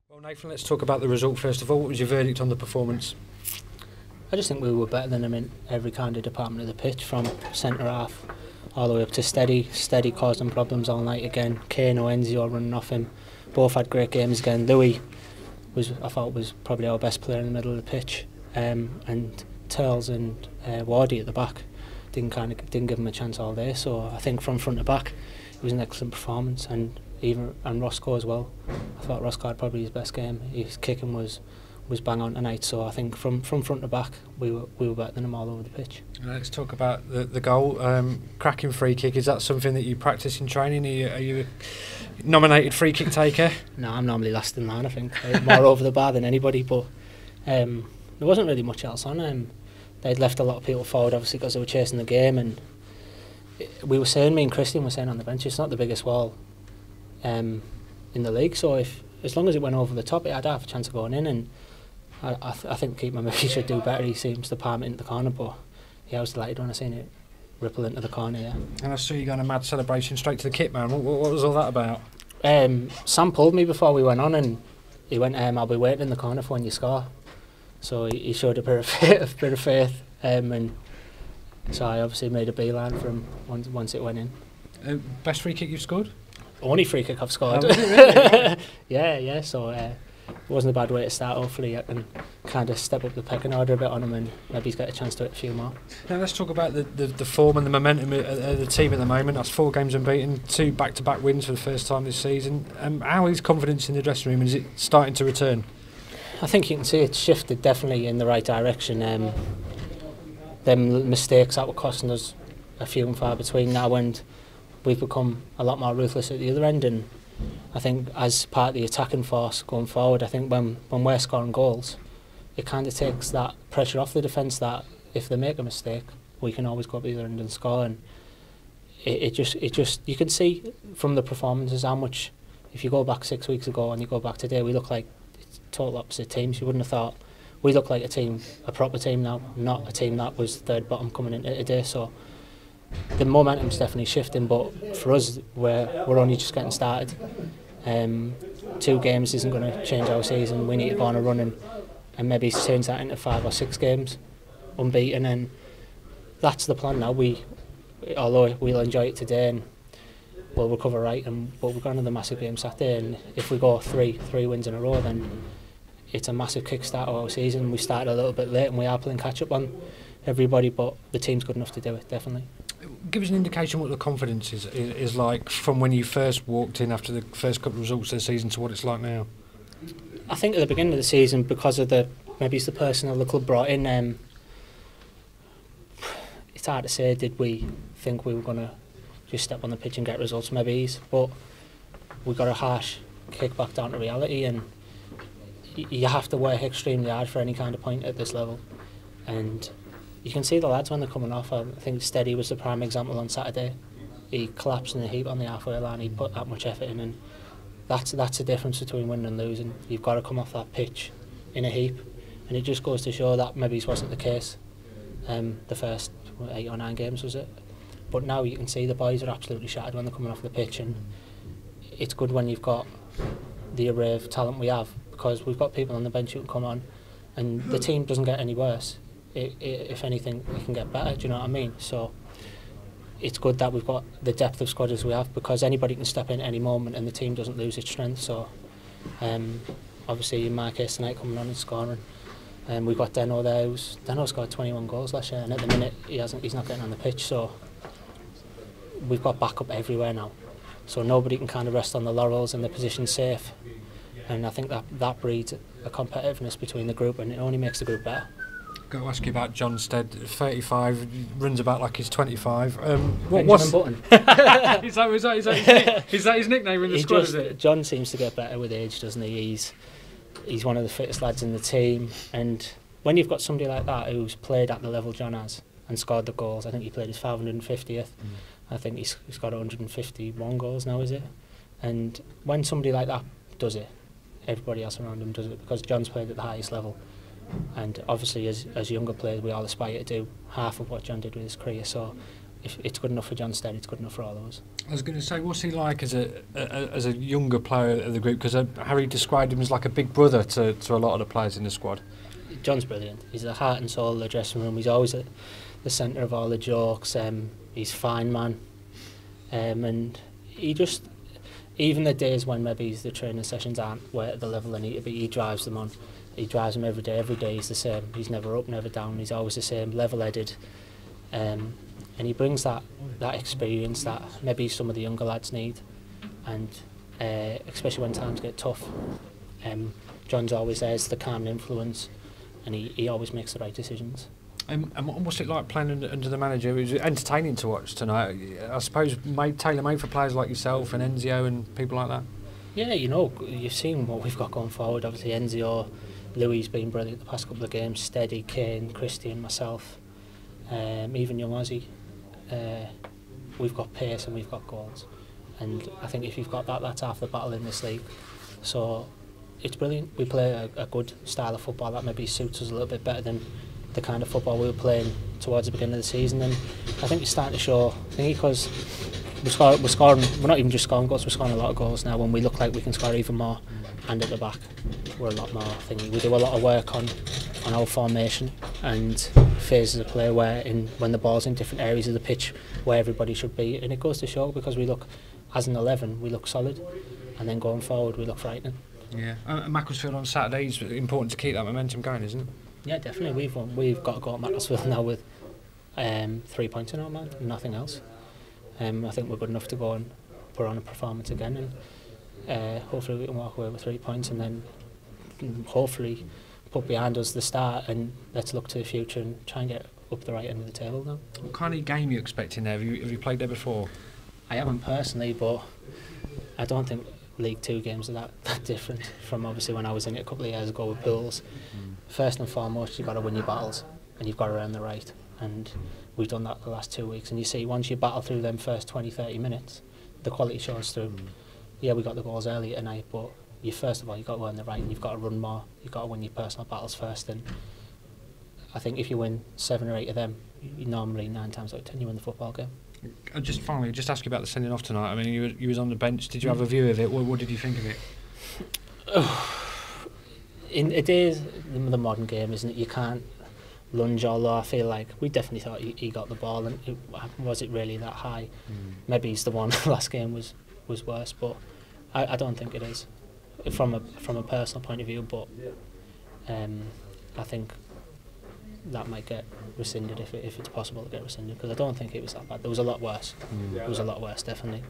Well, Nathan, let's talk about the result first of all. What was your verdict on the performance? I just think we were better than them in every kind of department of the pitch, from centre half all the way up to steady causing problems all night again. Kane or Enzio running off him, both had great games again. Louis I thought was probably our best player in the middle of the pitch, and Turles and Wardy at the back didn't give him a chance all day. So I think from front to back it was an excellent performance, and Roscoe as well. I thought Roscoe had probably his best game. His kicking was bang on tonight, so I think from front to back we were better than them all over the pitch. Let's talk about the goal. Cracking free kick. Is that something that you practice in training? Are you a nominated free kick taker? No, I'm normally last in line, I think. More over the bar than anybody, but there wasn't really much else on. They'd left a lot of people forward, obviously, because they were chasing the game, and me and Christian were saying on the bench, it's not the biggest wall in the league, so as long as it went over the top, I'd have a chance of going in, and I think the keeper maybe should do better. He seems to palm it into the corner, but yeah, I was delighted when I seen it ripple into the corner. Yeah. And I saw you going a mad celebration straight to the kit man. What was all that about? Sam pulled me before we went on, and he went, "I'll be waiting in the corner for when you score." So he showed a bit of faith, and so I obviously made a beeline for him once it went in. Best free kick you've scored? Only free kick I've scored. Oh, was it really? yeah. So it wasn't a bad way to start. Hopefully I can kind of step up the pecking order a bit on him, and maybe he's got a chance to hit a few more. Now let's talk about the form and the momentum of the team at the moment. That's 4 games unbeaten, 2 back-to-back wins for the first time this season. How is confidence in the dressing room, and is it starting to return? I think you can see it's shifted definitely in the right direction. Them mistakes that were costing us a few and far between now, and we've become a lot more ruthless at the other end, and I think as part of the attacking force going forward, I think when we're scoring goals, it kind of takes that pressure off the defence, that if they make a mistake, we can always go up the other end and score. And it just you can see from the performances how much, if you go back 6 weeks ago and you go back today, we look like total opposite teams. You wouldn't have thought. We look like a proper team now, not a team that was third bottom coming into today. So the momentum's definitely shifting, but for us, we're only just getting started. 2 games isn't going to change our season. We need to go on a run and maybe change that into 5 or 6 games unbeaten, and that's the plan now. Although we'll enjoy it today and we'll recover right, but we're going to the massive game Saturday, and if we go three wins in a row, then it's a massive kickstart of our season. We started a little bit late and we are playing catch up on everybody, but the team's good enough to do it, definitely. Give us an indication what the confidence is like from when you first walked in after the first couple of results of the season to what it's like now. I think at the beginning of the season, because of maybe it's the personnel the club brought in, it's hard to say, did we think we were going to just step on the pitch and get results, maybe ease, but we got a harsh kick back down to reality, and you have to work extremely hard for any kind of point at this level, and you can see the lads when they're coming off. I think Steady was the prime example on Saturday. He collapsed in a heap on the halfway line. He put that much effort in, and that's the difference between winning and losing. You've got to come off that pitch in a heap, and it just goes to show that maybe it wasn't the case the first 8 or 9 games, was it? But now you can see the boys are absolutely shattered when they're coming off the pitch, and it's good when you've got the array of talent we have, because we've got people on the bench who can come on, and the team doesn't get any worse. If anything, it can get better, do you know what I mean? So it's good that we've got the depth of squad as we have, because anybody can step in at any moment and the team doesn't lose its strength. So obviously in my case tonight, coming on and scoring, we've got Deno there. Deno scored 21 goals last year, and at the minute he's not getting on the pitch, so we've got backup everywhere now, so nobody can kind of rest on the laurels and the position's safe, and I think that breeds a competitiveness between the group, and it only makes the group better. Got to ask you about John Stead, 35, runs about like he's 25. What's Button? is that his nickname in the squad? Is it? John seems to get better with age, doesn't he? He's one of the fittest lads in the team, and when you've got somebody like that who's played at the level John has and scored the goals, I think he played his 550th. I think he's got 151 goals now, is it? And when somebody like that does it, everybody else around him does it, because John's played at the highest level. And obviously as younger players we all aspire to do half of what John did with his career, so if it's good enough for John Stead, it's good enough for all of us. I was going to say, what's he like as a younger player of the group? Because Harry described him as like a big brother to a lot of the players in the squad. John's brilliant. He's the heart and soul of the dressing room. He's always at the centre of all the jokes. He's a fine man. And he just, even the days when maybe the training sessions aren't at the level they need to be, he drives them on. He drives them every day. Every day he's the same. He's never up, never down. He's always the same, level-headed. And he brings that experience that maybe some of the younger lads need. And especially when times get tough, John's always there as the calm influence, and he always makes the right decisions. And what's it like playing under the manager? It was entertaining to watch tonight. I suppose tailor-made for players like yourself and Enzio and people like that. Yeah, you know, you've seen what we've got going forward. Obviously, Enzio, Louis been brilliant the past couple of games. Steady, Kane, Christian, myself, even young Ozzy. We've got pace and we've got goals. And I think if you've got that, that's half the battle in this league. So it's brilliant. We play a good style of football that maybe suits us a little bit better than the kind of football we were playing towards the beginning of the season, and I think it's starting to show. I think because we're scoring, we're not even just scoring goals, we're scoring a lot of goals now when we look like we can score even more, and at the back we're a lot more thingy. We do a lot of work on our formation and phases of play when the ball's in different areas of the pitch where everybody should be, and it goes to show because we look, as an 11, we look solid, and then going forward we look frightening. Yeah, Macclesfield on Saturday is important to keep that momentum going, isn't it? Yeah, definitely. We've got to go at Macclesfield now with 3 points in our mind, nothing else. I think we're good enough to go and put on a performance again, and hopefully we can walk away with 3 points, and then hopefully put behind us the start, and let's look to the future and try and get up the right end of the table now. What kind of game are you expecting there? Have you played there before? I haven't personally, but I don't think League 2 games are that different from obviously when I was in it a couple of years ago with Pools. First and foremost, you've got to win your battles and you've got to earn the right, and we've done that the last 2 weeks, and you see once you battle through them first 20-30 minutes, the quality shows through. Yeah, we got the goals early tonight, but first of all you've got to earn the right, and you've got to run more, you've got to win your personal battles first, and I think if you win 7 or 8 of them, you normally 9 times out of 10 you win the football game. Just finally, just ask you about the sending off tonight. I mean, you was on the bench. Did you have a view of it? What did you think of it? It is the modern game, isn't it? You can't lunge, although I feel like we definitely thought he got the ball, and was it really that high? Maybe he's the one last game was worse, but I don't think it is from a personal point of view, but I think that might get rescinded if it's possible to get rescinded, because I don't think it was that bad. There was a lot worse. There was a lot worse, definitely.